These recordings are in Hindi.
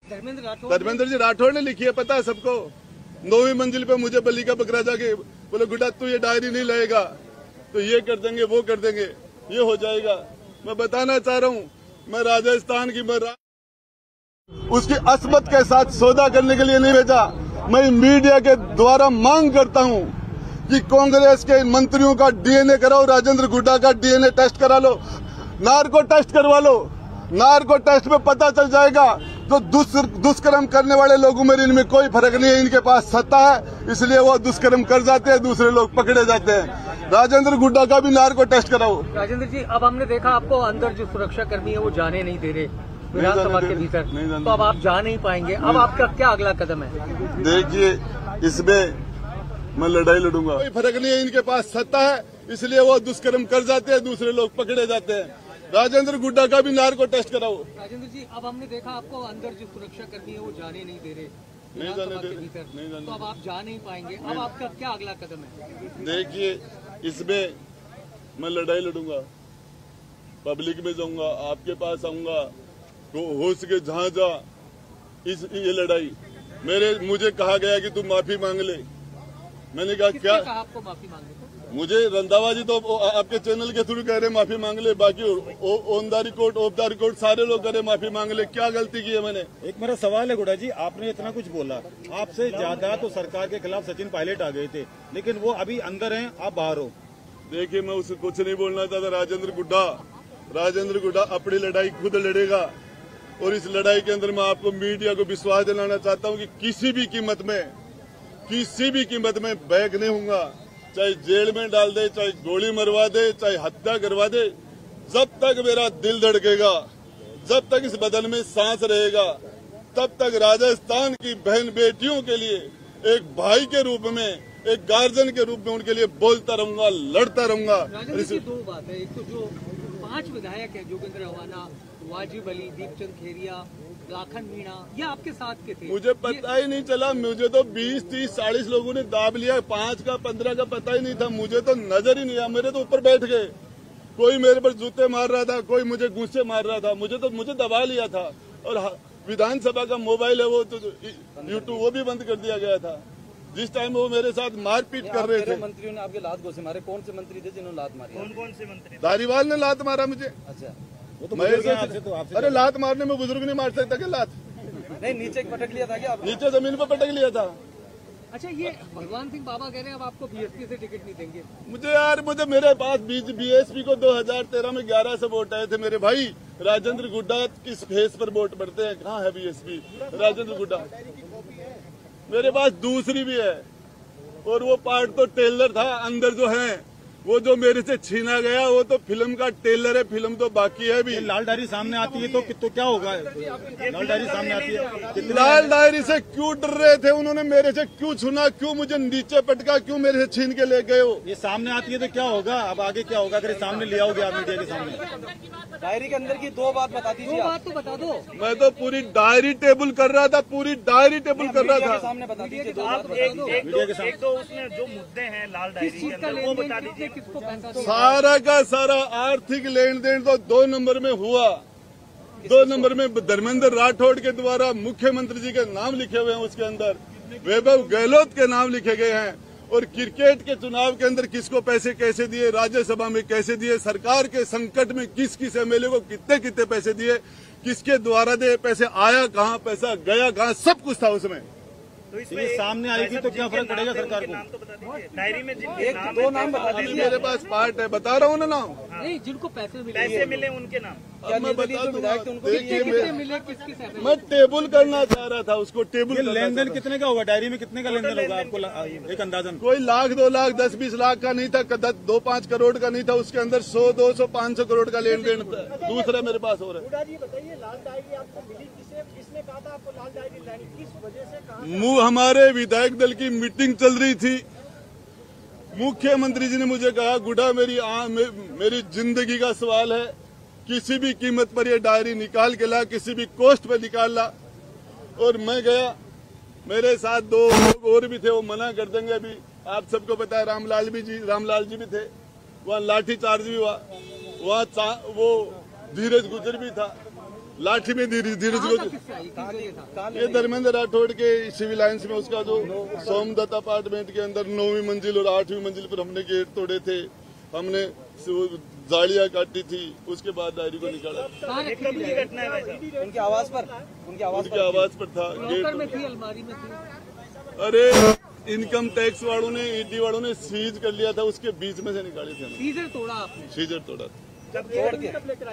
धर्मेंद्र जी राठौड़ ने लिखी है, पता है सबको। 9वीं मंजिल पे मुझे बलि का बकरा जाके बोले गुड्डा तू ये डायरी नहीं लाएगा तो ये कर देंगे वो कर देंगे, ये हो जाएगा। मैं बताना चाह रहा हूँ, मैं राजस्थान की उसकी असमत के साथ सौदा करने के लिए नहीं भेजा। मैं मीडिया के द्वारा मांग करता हूँ कि कांग्रेस के मंत्रियों का डीएनए कराओ, राजेंद्र गुड्डा का डीएनए टेस्ट करा लो, नार्को टेस्ट करवा लो। नार्को टेस्ट में पता चल जाएगा तो दुष्कर्म करने वाले लोगों में इनमें कोई फर्क नहीं है। इनके पास सत्ता है इसलिए वो दुष्कर्म कर जाते हैं, दूसरे लोग पकड़े जाते हैं। राजेंद्र गुड्डा का भी नार्को टेस्ट कराओ। राजेंद्र जी, अब हमने देखा आपको अंदर जो सुरक्षा कर्मी है वो जाने नहीं दे रहे विधानसभा के भीतर, तो अब आप जा नहीं पाएंगे। अब आपका क्या अगला कदम है? देखिए, इसमें मैं लड़ाई लड़ूंगा। कोई फर्क नहीं है, इनके पास सत्ता है इसलिए वो दुष्कर्म कर जाते हैं, दूसरे लोग पकड़े जाते हैं। राजेंद्र गुड्डा का भी नार्को टेस्ट कराओ। राजेंद्र जी, अब हमने देखा आपको अंदर जो सुरक्षा कर्मी है वो जाने नहीं दे रहे विधानसभा के भीतर, तो अब आप जा नहीं पाएंगे। अब आपका क्या अगला कदम है? देखिए, इसमें मैं लड़ाई लड़ूंगा, पब्लिक में जाऊंगा, आपके पास आऊंगा, तो हो सके जहां जा ये लड़ाई। मुझे कहा गया कि तू माफी मांग ले। मैंने कहा क्या कहा आपको माफी मांगने को? मुझे रंधावा जी तो आपके चैनल के थ्रू कह रहे माफी मांग ले, बाकी on the record of the record सारे लोग कह रहे माफी मांग ले। क्या गलती की है मैंने? एक मेरा सवाल है गुड्डा जी, आपने इतना कुछ बोला, आपसे ज्यादा तो सरकार के खिलाफ सचिन पायलट आ गए थे, लेकिन वो अभी अंदर हैं, आप बाहर हो। देखिए, मैं उसे कुछ नहीं बोलना चाहता। राजेंद्र गुड्डा अपनी लड़ाई खुद लड़ेगा और इस लड़ाई के अंदर मैं आपको मीडिया को विश्वास दिलाना चाहता हूँ कि किसी भी कीमत में बैक नहीं होऊंगा। चाहे जेल में डाल दे, चाहे गोली मरवा दे, चाहे हत्या करवा दे, जब तक मेरा दिल धड़केगा, जब तक इस बदन में सांस रहेगा, तब तक राजस्थान की बहन बेटियों के लिए एक भाई के रूप में, एक गार्जियन के रूप में उनके लिए बोलता रहूंगा, लड़ता रहूंगा। दो बात है, एक तो जो 5 विधायक है, जोगेंद्र रवाना, वाजिब अली, दीपचंद खेरिया, लाखन मीणा, ये आपके साथ के थे। मुझे पता ही नहीं चला, मुझे तो 20, 30, 40 लोगों ने दाब लिया, 5 का 15 का पता ही नहीं था, मुझे तो नजर ही नहीं आया। मेरे तो ऊपर बैठ गए, कोई मेरे पर जूते मार रहा था, कोई मुझे गुस्से मार रहा था, मुझे दबा लिया था। और विधानसभा का मोबाइल है वो तो यूट्यूब वो भी बंद कर दिया गया था जिस टाइम वो मेरे साथ मारपीट कर रहे थे। मंत्रियों ने आपके लात घोंसे मारे, कौन से मंत्री थे जिन्होंने लात मारी? कौन से मंत्री? धारीवाल ने लात मारा मुझे। अच्छा, वो तो अरे लात मारने में बुजुर्ग नहीं मार सकता क्या? लात नहीं, नीचे पटक लिया था क्या? नीचे जमीन पर पटक लिया था। अच्छा, ये भगवान सिंह बाबा कह रहे हैं अब आपको बीएसपी से टिकट नहीं देंगे। मुझे मेरे पास बीएसपी को 2013 में 11 से वोट आए थे। मेरे भाई राजेंद्र गुड्डा किस फेस पर वोट पड़ते हैं? कहाँ है बीएसपी? राजेंद्र गुड्डा मेरे पास दूसरी भी है, और वो पार्ट तो टेलर था। अंदर जो है वो जो मेरे से छीना गया वो तो फिल्म का टेलर है, फिल्म तो बाकी है भी। लाल डायरी सामने आती है तो क्या होगा? लाल डायरी सामने आती है, लाल डायरी से क्यों डर रहे थे? उन्होंने मेरे से क्यों छूना? क्यों मुझे नीचे पटका? क्यों मेरे से छीन के ले गए हो? ये सामने आती है तो क्या होगा? अब आगे क्या होगा अगर सामने ले आओगे आप मीडिया के सामने? डायरी के अंदर की 2 बात बता दीजिए। 2 बात तो बता दो। मैं तो पूरी डायरी टेबल कर रहा था, पूरी डायरी टेबल कर रहा था। सामने बता दीजिए। 2 आप एक दो उसमें जो मुद्दे हैं लाल डायरी के अंदर वो बता दीजिए। किसको पैसा? सारा का सारा आर्थिक लेन देन तो 2 नंबर में हुआ। 2 नंबर में धर्मेंद्र राठौड़ के द्वारा मुख्यमंत्री जी के नाम लिखे हुए हैं, उसके अंदर वैभव गहलोत के नाम लिखे गए हैं। और क्रिकेट के चुनाव के अंदर किसको पैसे कैसे दिए, राज्यसभा में कैसे दिए, सरकार के संकट में किस किस एमएलए को कितने कितने पैसे दिए, किसके द्वारा दिए, पैसे आया कहाँ, पैसा गया कहाँ, सब कुछ था उसमें। तो इसमें सामने आएगी तो क्या फर्क पड़ेगा सरकार को? नाम तो बता दीजिए, डायरी में जिनके 1-2 नाम बता दीजिए। मेरे पास पार्ट है, बता रहा हूँ ना नाम। नहीं, जिनको पैसे मिले उनके नाम। अब मैं बता दूंगा। देखिए, मिले किस मैं टेबल करना चाह रहा था, उसको टेबल। लेन देन कितने का होगा? डायरी में कितने का लेन देन होगा आपको एक अंदाजन? कोई लाख 2 लाख 10-20 लाख का नहीं था, 2-5 करोड़ का नहीं था, उसके अंदर 100-200 500 करोड़ का लेन देन दूसरा मेरे पास हो रहा है। बताइए, लाल डायरी आपको मिली किसने कहा था आपको लाल डायरी लानी, किस वजह से कहा? हमारे विधायक दल की मीटिंग चल रही थी, मुख्यमंत्री जी ने मुझे कहा गुड्डा मेरी जिंदगी का सवाल है, किसी भी कीमत पर ये डायरी निकाल के ला, किसी भी कॉस्ट पे निकाल ला। और मैं गया, मेरे साथ 2 लोग और भी थे, वो मना कर देंगे। अभी आप सबको पता है रामलाल जी भी थे, वहाँ लाठी चार्ज भी हुआ, वहाँ वो धीरज गुजर भी था। लाठी में धीरज को ये धर्मेंद्र राठौड़ के सिविल लाइन्स में उसका जो सोमदत्त अपार्टमेंट के अंदर 9वीं मंजिल और 8वीं मंजिल पर हमने गेट तोड़े थे, हमने जालियां काटी थी, उसके बाद डायरी को निकाला। उनकी आवाज पर था गेट में थी, अलमारी में थी। अरे इनकम टैक्स वालों ने, ईडी वालों ने सीज कर लिया था, उसके बीच में से निकाले थे। सीजर तोड़ा आपने? सीजर तोड़ा जब तोड़ के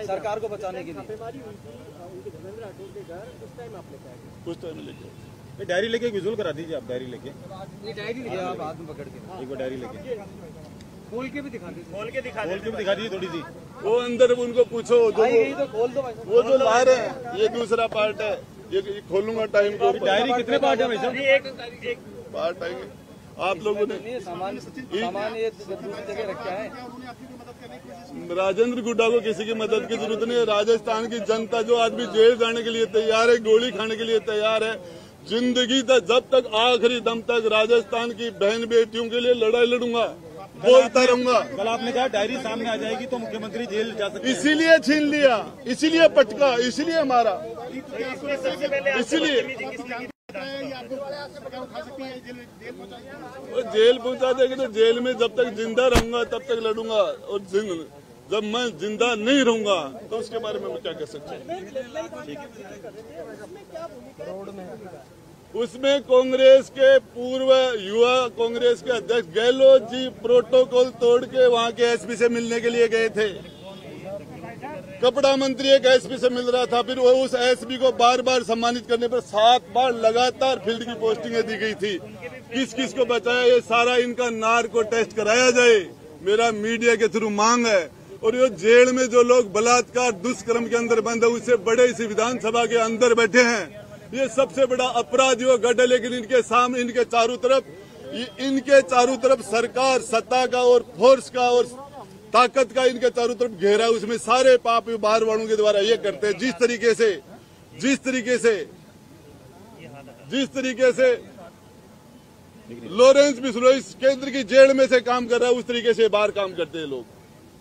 सरकार को बचाने के लिए छापेमारी हुई थी उनके धर्मेंद्र राठौड़ के घर, उस टाइम आप लेके आए? कुछ टाइम लेके डायरी लेके विजुअल करा दीजिए आप। डायरी लेके ये डायरी आप हाथ में पकड़ के एक बार डायरी लेके खोल के भी दिखा दीजिए। खोल के दिखा दीजिए थोड़ी सी। वो अंदर उनको पूछो जो तो खोल दो भाई। वो जो ला रहे हैं, ये दूसरा पार्ट है, ये खोलूंगा टाइम को। डायरी कितने पार्ट है भाई साहब? एक पार्ट आएंगे आप लोगों ने। सामान ये दूसरी जगह रखा है। राजेंद्र गुड्डा को किसी की मदद की जरूरत नहीं है। राजस्थान की जनता जो आदमी जेल जाने के लिए तैयार है, गोली खाने के लिए तैयार है, जिंदगी तक जब तक आखिरी दम तक राजस्थान की बहन बेटियों के लिए लड़ाई लड़ूंगा, बोलता रहूंगा। कल आपने कहा डायरी सामने आ जाएगी तो मुख्यमंत्री जेल जा सकते हैं। इसीलिए छीन लिया, इसीलिए पटका, इसीलिए मारा, इसीलिए जेल पहुंचा देंगे। तो जेल में जब तक जिंदा रहूंगा तब तक लड़ूंगा, और जब मैं जिंदा नहीं रहूंगा तो उसके बारे में मैं क्या कह सकता हूँ। उसमें कांग्रेस के पूर्व युवा कांग्रेस के अध्यक्ष गहलोत जी प्रोटोकॉल तोड़ के वहां के एसपी से मिलने के लिए गए थे। कपड़ा मंत्री एक एसपी से मिल रहा था, फिर वो उस एसपी को बार बार सम्मानित करने पर 7 बार लगातार फील्ड की पोस्टिंगें दी गई थी। किस किस को बचाया, ये सारा इनका नार्को टेस्ट कराया जाए, मेरा मीडिया के थ्रू मांग है। और ये जेल में जो लोग बलात्कार दुष्कर्म के अंदर बंद है, उससे बड़े इस विधानसभा के अंदर बैठे हैं, ये सबसे बड़ा अपराधी वो गढ़ है। लेकिन इनके सामने, इनके चारों तरफ सरकार, सत्ता का और फोर्स का और ताकत का इनके चारों तरफ घेरा, उसमें सारे पाप बाहर वालों के द्वारा ये करते हैं। जिस तरीके से लॉरेंस बिश्नोई केंद्र की जेल में से काम कर रहा है, उस तरीके से बाहर काम करते हैं लोग,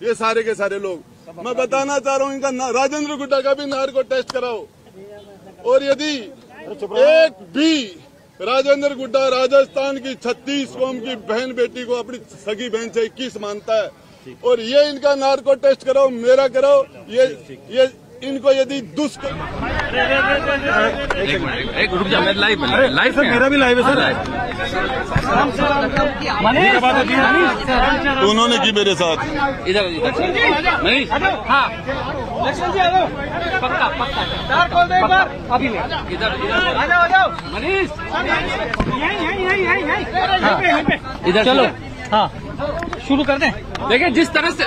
ये सारे के सारे लोग। मैं बताना चाह रहा हूँ, इनका राजेंद्र गुड्डा का भी नार्को टेस्ट कराओ। और यदि एक भी राजेंद्र गुड्डा राजस्थान की 36 कौम की बहन बेटी को अपनी सगी बहन से 21 मानता है, और ये इनका नार्को टेस्ट कराओ, मेरा कराओ, ये इनको यदि एक रुक जा, मैं लाइव सर, मेरा भी लाइव है सर। उन्होंने की मेरे साथ इधर नहीं। हाँ पक्का अभी इधर मनीष इधर चलो। हाँ शुरू कर दें। देखिए जिस तरह से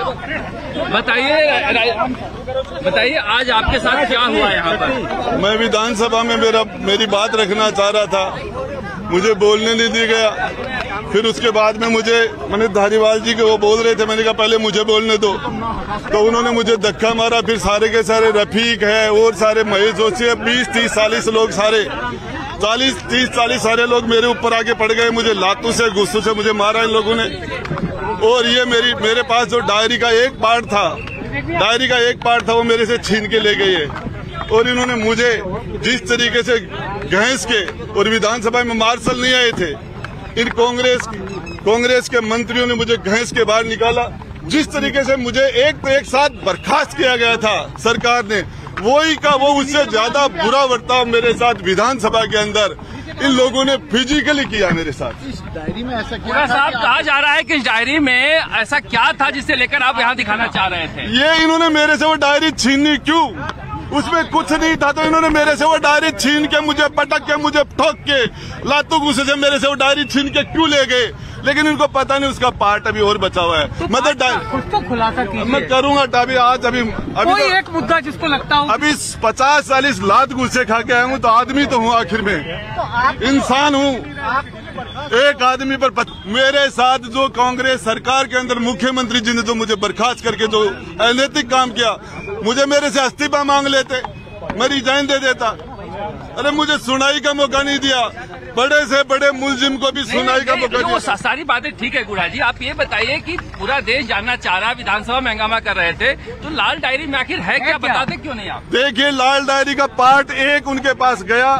बताइए आज आपके साथ क्या हुआ यहाँ पर? मैं विधानसभा में मेरी बात रखना चाह रहा था, मुझे बोलने नहीं दिया गया। फिर उसके बाद में मैंने धारीवाल जी के वो बोल रहे थे, मैंने कहा पहले मुझे बोलने दो, तो उन्होंने मुझे धक्का मारा। फिर सारे के सारे रफीक है और सारे महेश जोशी है, 20-30-40 लोग, सारे 40-30-40 सारे लोग मेरे ऊपर आके पड़ गए। मुझे लातों से गुस्सों से मुझे मारा इन लोगों ने। और ये मेरे पास जो डायरी का एक पार्ट था वो मेरे से छीन के ले गई है। और इन्होंने मुझे जिस तरीके से घसीट के, और विधानसभा में मार्शल नहीं आए थे, इन कांग्रेस के मंत्रियों ने मुझे घसीट के बाहर निकाला। जिस तरीके से मुझे एक साथ बर्खास्त किया गया था सरकार ने, वो उससे ज्यादा बुरा बर्ताव मेरे साथ विधानसभा के अंदर इन लोगों ने फिजिकली किया मेरे साथ। इस डायरी में ऐसा क्या साहब कहा जा रहा है कि इस डायरी में ऐसा क्या था जिससे लेकर आप यहाँ दिखाना चाह रहे थे? ये इन्होंने मेरे से वो डायरी छीनी क्यों? उसमें कुछ नहीं था, तो इन्होंने मेरे से वो डायरी छीन के, मुझे पटक के, मुझे ठोक के, लातों गुस्से से मेरे से वो डायरी छीन के क्यों ले गए? लेकिन इनको पता नहीं उसका पार्ट अभी और बचा हुआ है। तो कुछ तो खुलासा कीजिए। मैं करूंगा अभी कोई एक मुद्दा जिसको लगता हो। अभी 50-40 लात गुस्से खा के आया हूँ, तो आदमी तो हूँ, आखिर में इंसान हूँ। एक आदमी पर मेरे साथ जो कांग्रेस सरकार के अंदर मुख्यमंत्री जी ने जो मुझे बर्खास्त करके जो अनैतिक काम किया, मुझे मेरे से इस्तीफा मांग लेते, मैं रिजाइन दे देता। अरे मुझे सुनाई का मौका नहीं दिया, बड़े से बड़े मुलजिम को भी सुनाई का मौका वो दिया। सारी बातें ठीक है गुड़ा जी, आप ये बताइए कि पूरा देश जानना चाह रहा, विधानसभा में हंगामा कर रहे थे, तो लाल डायरी में आखिर है क्या, बताते क्यों नहीं आप? देखिए, लाल डायरी का पार्ट 1 उनके पास गया,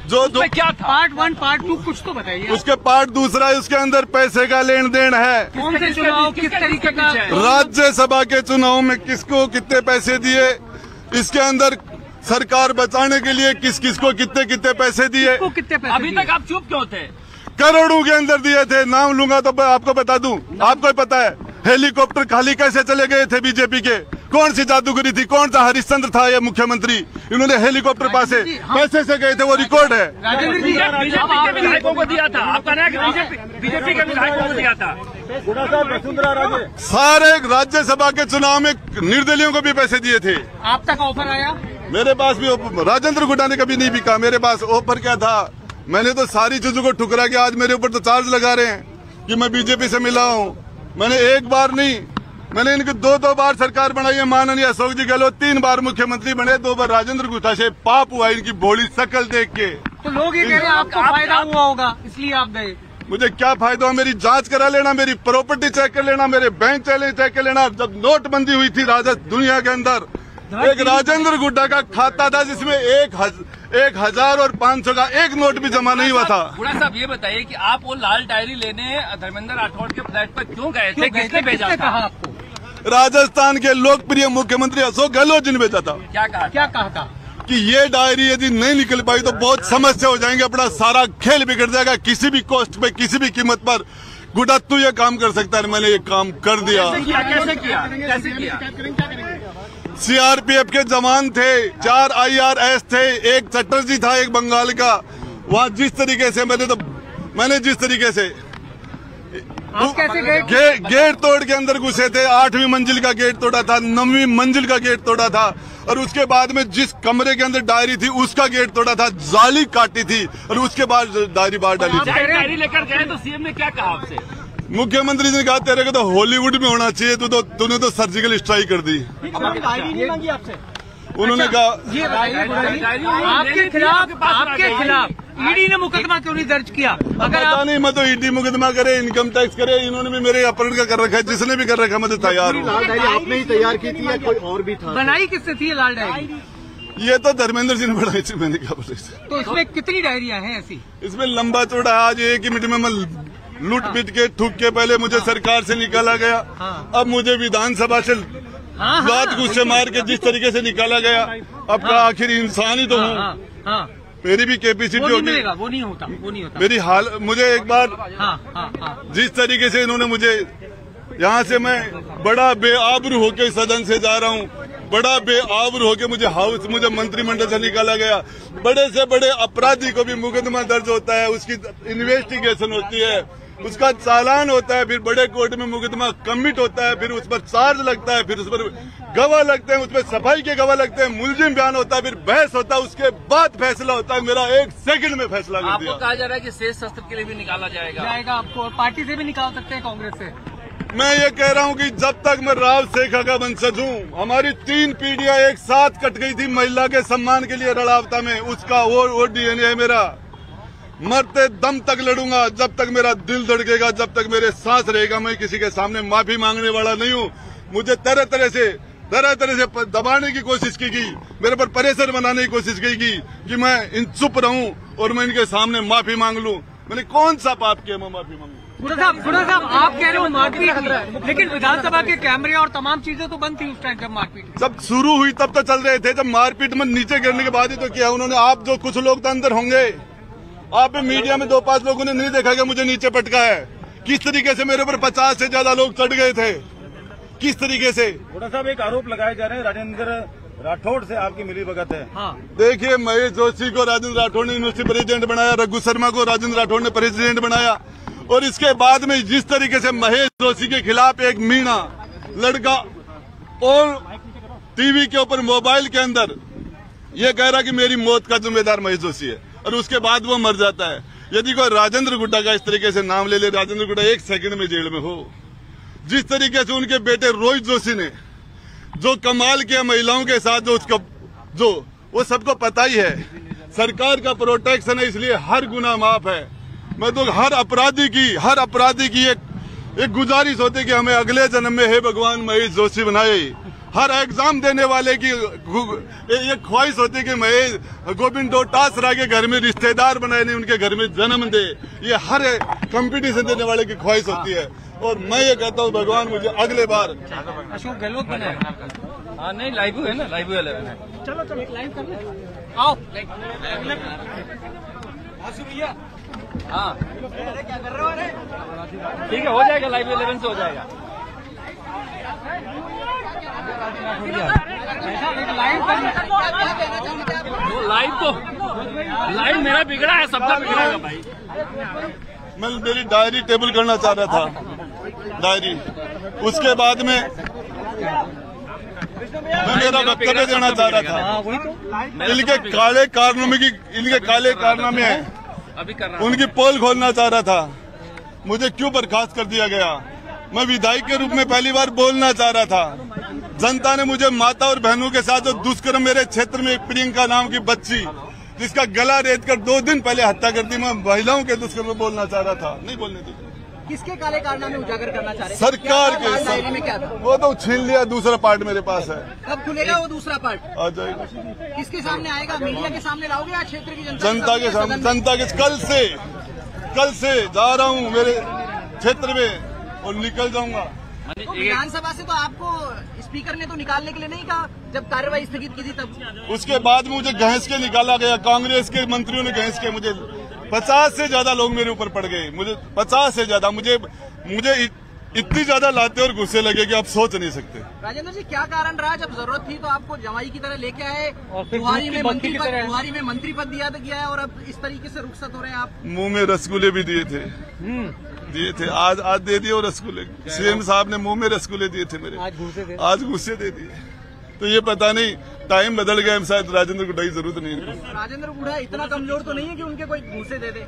जो क्या था? पार्ट 1 पार्ट 2 कुछ तो बताइए। उसके पार्ट 2 उसके अंदर पैसे का लेन देन है। कौन से चुनाव, किस तरीके का? राज्यसभा के चुनाव में किसको कितने पैसे दिए, इसके अंदर सरकार बचाने के लिए किस किस को कितने कितने पैसे दिए, कितने पैसे? अभी तक आप चुप क्यों थे? करोड़ों के अंदर दिए थे। नाम लूंगा तो आपको बता दूं, आपको ही पता है हेलीकॉप्टर खाली कैसे चले गए थे बीजेपी के। कौन सी जादूगरी थी, कौन सा हरिश्चंद्र था ये मुख्यमंत्री, इन्होंने हेलीकॉप्टर पासे पैसे से गए थे, वो रिकॉर्ड है। राजेंद्र जी, बीजेपी के विधायकों को दिया था, आप कह रहे हैं कि बीजेपी के विधायकों को दिया था। वसुंधरा राजे सारे राज्यसभा के चुनाव में निर्दलियों को भी पैसे दिए थे। आप तक ऑफर आया? मेरे पास भी राजेंद्र गुड्डा ने कभी नहीं बिका। मेरे पास ऑफर क्या था, मैंने तो सारी चीजों को ठुकरा के आज मेरे ऊपर तो चार्ज लगा रहे हैं कि मैं बीजेपी से मिला हूं। मैंने एक बार नहीं, मैंने इनकी 2 बार सरकार बनाई है। माननीय अशोक जी गहलोत 3 बार मुख्यमंत्री बने, 2 बार राजेंद्र गुट्टा से पाप हुआ इनकी भोली शकल देख के। तो लोग ये कह रहे हैं आपको फायदा हुआ होगा इसलिए आप गए। मुझे क्या फायदा हुआ, मेरी जांच करा लेना, मेरी प्रॉपर्टी चेक कर लेना, मेरे बैंक बैलेंस चेक कर लेना। जब नोटबंदी हुई थी दुनिया के अंदर, एक राजेंद्र गुड्डा का खाता था जिसमें 1000 और 500 का एक नोट भी जमा नहीं हुआ था। गुड़ा साहब ये बताइए कि आप वो लाल डायरी लेने धर्मेंद्र राठौड़ के फ्लैट पर क्यों गए थे, किसने भेजा था आपको? राजस्थान के लोकप्रिय मुख्यमंत्री अशोक गहलोत जी ने भेजा था। क्या कहा था? कि ये डायरी यदि नहीं निकल पाई तो बहुत समस्या हो जाएंगे, अपना सारा खेल बिगड़ जाएगा, किसी भी कॉस्ट पे, किसी भी कीमत पर गुड्डा तू ये काम कर सकता है। मैंने ये काम कर दिया। कैसे किया? सीआरपीएफ के जवान थे, 4 IRS थे, एक चटर्जी था, एक बंगाल का। वहाँ जिस तरीके से मैंने जिस तरीके से कैसे गए? गेट तोड़ के अंदर घुसे थे, 8वीं मंजिल का गेट तोड़ा था, 9वीं मंजिल का गेट तोड़ा था, और उसके बाद में जिस कमरे के अंदर डायरी थी उसका गेट तोड़ा था, जाली काटी थी, और उसके बाद डायरी बाहर डाली थी। डायरी लेकर गए तो सीएम ने क्या कहा आपसे? मुख्यमंत्री ने कहा तेरे को तो हॉलीवुड में होना चाहिए, तूने तो सर्जिकल स्ट्राइक कर दी। डायरी नहीं मांगी आपसे? उन्होंने कहा ये आपके खिलाफ ईडी ने मुकदमा क्यों नहीं दर्ज किया? अगर पता नहीं, मैं तो ईडी मुकदमा करे, इनकम टैक्स करे, इन्होंने भी मेरे अपहरण का कर रखा है। जिसने भी कर रखा है मैं तो तैयार हूँ। लाल डायरी आपने ही तैयार की थी या कोई और भी था? बनाई किससे थी ये लाल डायरी? ये तो धर्मेंद्र जी ने बनाई थी, मैंने क्या बोला। तो इसमें कितनी डायरियां हैं ऐसी? इसमें लंबा चौड़ा, आज एक ही मिनट में मैं लूट पीट के ठुक के पहले मुझे सरकार से निकाला गया, अब मुझे विधानसभा से लात गुस्से मार के जिस तरीके से निकाला गया। अब का आखिर इंसान ही तो हूँ, मेरी भी कैपेसिटी होगी। वो नहीं होता मेरी हाल, मुझे एक बार जिस तरीके से इन्होंने मुझे यहाँ से, मैं बड़ा बेआबरू होके सदन से जा रहा हूँ, बड़ा बेआबरू होके मुझे मंत्रिमंडल से निकाला गया। बड़े से बड़े अपराधी को भी मुकदमा दर्ज होता है, उसकी इन्वेस्टिगेशन होती है, उसका चालान होता है, फिर बड़े कोर्ट में मुकदमा कमिट होता है, फिर उस पर चार्ज लगता है, फिर उस पर गवाह लगते हैं, उस पर सफाई के गवाह लगते हैं, मुलजिम बयान होता है, फिर बहस होता है, उसके बाद फैसला होता है। मेरा 1 सेकंड में फैसला कर दिया। आपको कहा जा रहा है कि शेष सत्र के लिए भी निकाला जाएगा आपको पार्टी से भी निकाल सकते हैं, कांग्रेस से। मैं ये कह रहा हूँ कि जब तक मैं राव शेखा का वंशज हूँ, हमारी 3 पीढ़ियां एक साथ कट गई थी महिला के सम्मान के लिए रड़ावता में, उसका वो DNA है मेरा। मरते दम तक लड़ूंगा, जब तक मेरा दिल धड़केगा, जब तक मेरे सांस रहेगा। मैं किसी के सामने माफी मांगने वाला नहीं हूँ। मुझे तरह तरह से दबाने की कोशिश की गई, मेरे पर प्रेशर बनाने की कोशिश की गई कि मैं चुप रहूं और मैं इनके सामने माफी मांग लूं। मैंने कौन सा पाप किया मैं माफी मांगू? गुड़ा साहब आप कह रहे हो मारपीट, लेकिन विधानसभा के कैमरे और तमाम चीजें तो बंद थी उस टाइम जब मारपीट जब शुरू हुई तब तो चल रहे थे। जब मारपीट में नीचे गिरने के बाद ही तो किया उन्होंने। आप जो कुछ लोग तो अंदर होंगे, आप भी मीडिया में 2-5 लोगों ने नहीं देखा कि मुझे नीचे पटका है। किस तरीके से मेरे ऊपर 50 से ज्यादा लोग चढ़ गए थे, किस तरीके से। गुड़ा साहब एक आरोप लगाए जा रहे हैं राजेंद्र राठौड़ से आपकी मिलीभगत है। देखिए, महेश जोशी को राजेंद्र राठौड़ ने यूनिवर्सिटी प्रेसिडेंट बनाया, रघु शर्मा को राजेंद्र राठौड़ ने प्रेसिडेंट बनाया, और इसके बाद में जिस तरीके से महेश जोशी के खिलाफ एक मीणा लड़का और टीवी के ऊपर मोबाइल के अंदर ये कह रहा कि मेरी मौत का जिम्मेदार महेश जोशी है, और उसके बाद वो मर जाता है। यदि कोई राजेंद्र गुड्डा का इस तरीके से नाम ले राजेंद्र गुड्डा 1 सेकंड में जेल में हो। जिस तरीके से उनके बेटे रोहित जोशी ने जो कमाल किया महिलाओं के साथ, जो वो सबको पता ही है। सरकार का प्रोटेक्शन है, इसलिए हर गुनाह माफ है। मैं तो हर अपराधी की एक गुजारिश होती कि हमें अगले जन्म में हे भगवान महेश जोशी बनाए। हर एग्जाम देने वाले की ये ख्वाहिश होती कि महेश गोविंद डोटासरा के घर में रिश्तेदार बनाए, नहीं उनके घर में जन्म दे। ये हर कंपटीशन देने वाले की ख्वाहिश होती है। और मैं ये कहता हूँ भगवान मुझे अगले बार अशोक गहलोत बनाएगा। हाँ नहीं, लाइव है ना, लाइव 11 है। चलो एक लाइव कर ले, आओ हाँ क्या कर रहे हो? अरे ठीक है, हो जाएगा, लाइव 11 से हो जाएगा। लाइव मेरा बिगड़ा है, सबका बिगड़ेगा भाई। मैं मेरी डायरी टेबल करना चाह रहा था, डायरी। उसके बाद में मैं मेरा वक्तव्य देना चाह रहा था। इनके काले कारनामे हैं, अभी कर रहा हूं। उनकी पोल खोलना चाह रहा था। मुझे क्यों बर्खास्त कर दिया गया? मैं विधायक के रूप में पहली बार बोलना चाह रहा था। जनता ने मुझे माता और बहनों के साथ जो दुष्कर्म मेरे क्षेत्र में एक प्रियंका नाम की बच्ची जिसका गला रेत कर 2 दिन पहले हत्या कर दी, मैं महिलाओं के दुष्कर्म में बोलना चाह रहा था, नहीं बोलने दी। किसके काले कारनामे उजागर करना चाह रहे हैं? सरकार के डायरी में क्या था? वो तो छीन लिया, दूसरा पार्ट मेरे पास है, कब खुलेगा वो दूसरा पार्ट? आ जाएगा। किसके सामने आएगा? मीडिया के सामने लाओगे या क्षेत्र की जनता के सामने? जनता के कल से जा रहा हूँ मेरे क्षेत्र में और निकल जाऊंगा। तो विधानसभा से तो आपको स्पीकर ने तो निकालने के लिए नहीं कहा जब कार्रवाई स्थगित की थी तब? उसके बाद मुझे घैंस के निकाला गया, कांग्रेस के मंत्रियों ने घैंस के। मुझे 50 से ज्यादा लोग मेरे ऊपर पड़ गए, मुझे 50 से ज्यादा, मुझे इतनी ज्यादा लाते और गुस्से लगे कि आप सोच नहीं सकते। राजेंद्र जी, क्या कारण रहा जब जरूरत थी तो आपको जवाई की तरह लेके आए, बुहारी में मंत्री पद दिया गया है और अब इस तरीके से रुखसत हो रहे हैं आप? मुंह में रसगुल्ले भी दिए थे आज दे दिए। और रसगुल्ले सीएम साहब ने मुंह में रसगुल्ले दिए थे मेरे, आज गुस्से दे दिए। तो ये पता नहीं टाइम बदल गया, शायद राजेंद्र गुड्डा की जरूरत नहीं है। राजेंद्र गुड्डा इतना कमजोर तो नहीं है कि उनके कोई घूसे दे दे?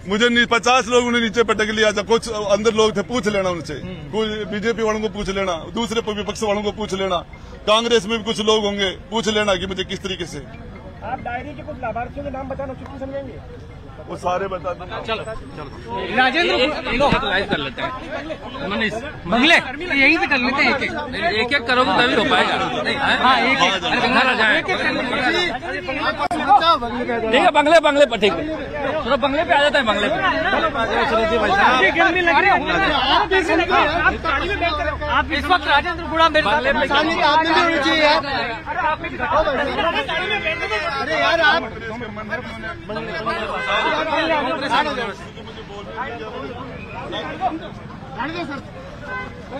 मुझे 50 लोग उन्हें नीचे पटक लिया था। कुछ अंदर लोग थे, पूछ लेना उनसे। कुछ बीजेपी वालों को पूछ लेना, दूसरे विपक्ष वालों को पूछ लेना, कांग्रेस में भी कुछ लोग होंगे, पूछ लेना कि मुझे किस तरीके से। आप डायरी के कुछ लाभार्थियों के नाम बताना चुटकी समझेंगे? वो सारे बता देना। चलो राजेंद्र लाइव कर लेते हैं। मनीष बंगले यहीं पे कर लेते हैं, एक करोगे तभी हो पाएगा। हाँ एक ठीक है, बंगले पर ठीक है, थोड़ा बंगले पे आ जाता है। बंगले पे आप इस वक्त राजेंद्र गुड़ा मेरे बंगले पे अरे यार आप सर